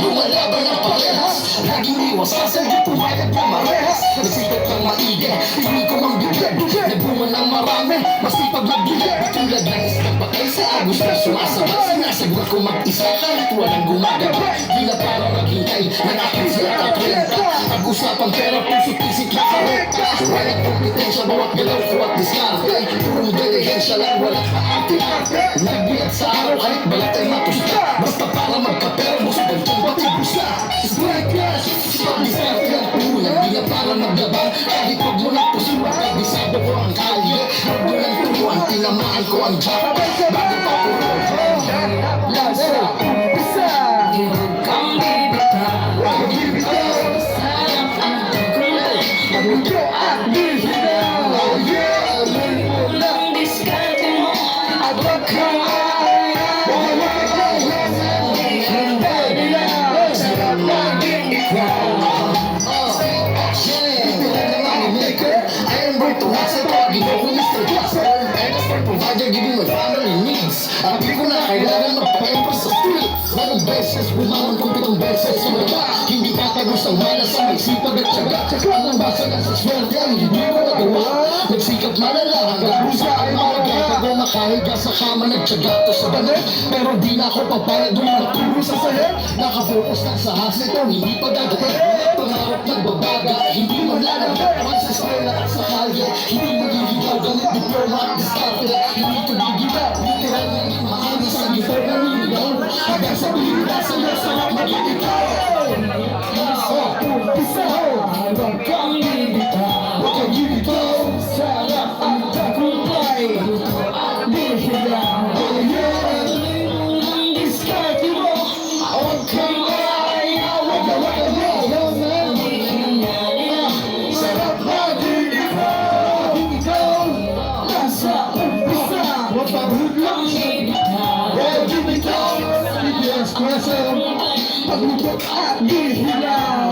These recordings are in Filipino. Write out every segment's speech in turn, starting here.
Lumalaban ng parehas, laging iwas kasal, di pumayag na marehas. Nagsikap ng maigi, hindi ko mang bigyan. Nagbunga ng marami, masipag magbigay. Tulad ng isang bakay sa agos na sumasabay. Sinasagot ko mag-isa kahit walang gumagawa. Di na para maghintay, nanakit sila katrenta. Pag-usapang pera, puso-pisik na kareta. Walang kompetensya, bawat galaw ko at diskarte. Purong delihensya lang, walang paarte-arte. Nagbiat sa araw kahit balat ay matusta. Basta para magkapera mo sa gantong batibus na. Strike class, pag-diskarte lang pulang. Di na para maglabang, kahit wag mo lang pusuan. Kabisado ko ang kalye, wag mo lang turuan. Tinamaan ko ang jack, bago pa puro. Lasa, umpisa. Kang bibitaw, wag bibitaw. Sayang ang kulay, magulo at bihitaw. Gawin mo lang diskarte mo, at wag kang sarap maging ikaw. I am born to hustle, tawagin mo ko Mr. Hustle. I'm a smart provider, giving my family needs. Ang di ko na kailangan magpa-emper sa street. Bagong beses, bumangon ko pitong beses sa baba. Hindi tatagos ang malas sa may sipag at tiyaga. Tsaka nang basa na sa swerte ang hindi ko nagawa. Nagsikap malala hanggang busa ay malaga. Pag makahiga sa kama, nagtyaga to sa banal. Pero di na ako papayag doon maturo sa sahel. Nakafocus lang sa hustle ko, hindi pa gagawin. Pangarap nagbabaga, hindi mo lalagay. Sa eskwela at sa kalye, hindi magigitaw. Gamit diploma at diskarte, hindi ko gigitaw. Literal na yung mahangin sa gitar na niligaw. Hanggang sabihin na sa'yo, sarap magigitaw. Umpisa ho, hanggang kang bibitaw. Huwag kang bibitaw, sarap ang tagumpay. Luto at bihiraw. Tuloy mo ng diskarte mo, huwag kang ayaw. Huwag na huwag na sarap maging ikaw. Nasa umpisa, huwag pabudlang huwag bibitaw. PBS Quezon, paglutot at bihiraw.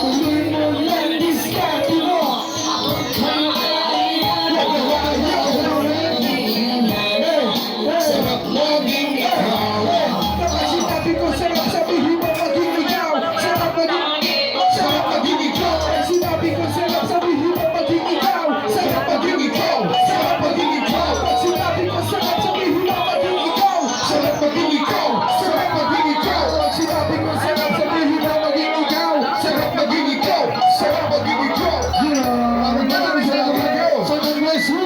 Tuloy mo lang diskarte mo, huwag kang ayaw. Huwag na huwag na sarap maging ikaw. Kapag sinabi ko sarap, sabihin mo maging ikaw. Sarap maging ikaw. Sinabi ko sarap, sabihin mo maging ikaw. Sarap maging ikaw. Sarap maging ikaw. Sinabi ko sarap, sabihin mo maging ikaw. Sarap maging ikaw. Sarap maging ikaw. Sinabi ko sarap, sabihin mo maging ikaw. Sarap maging ikaw. Sarap maging ikaw. Maraming salamat. So God bless you.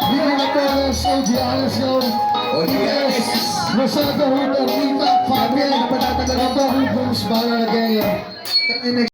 Bilang natin sa audience yun. Audience. Masada ho na rin ang family. Patatagal ito. Hubos ba na nagaya.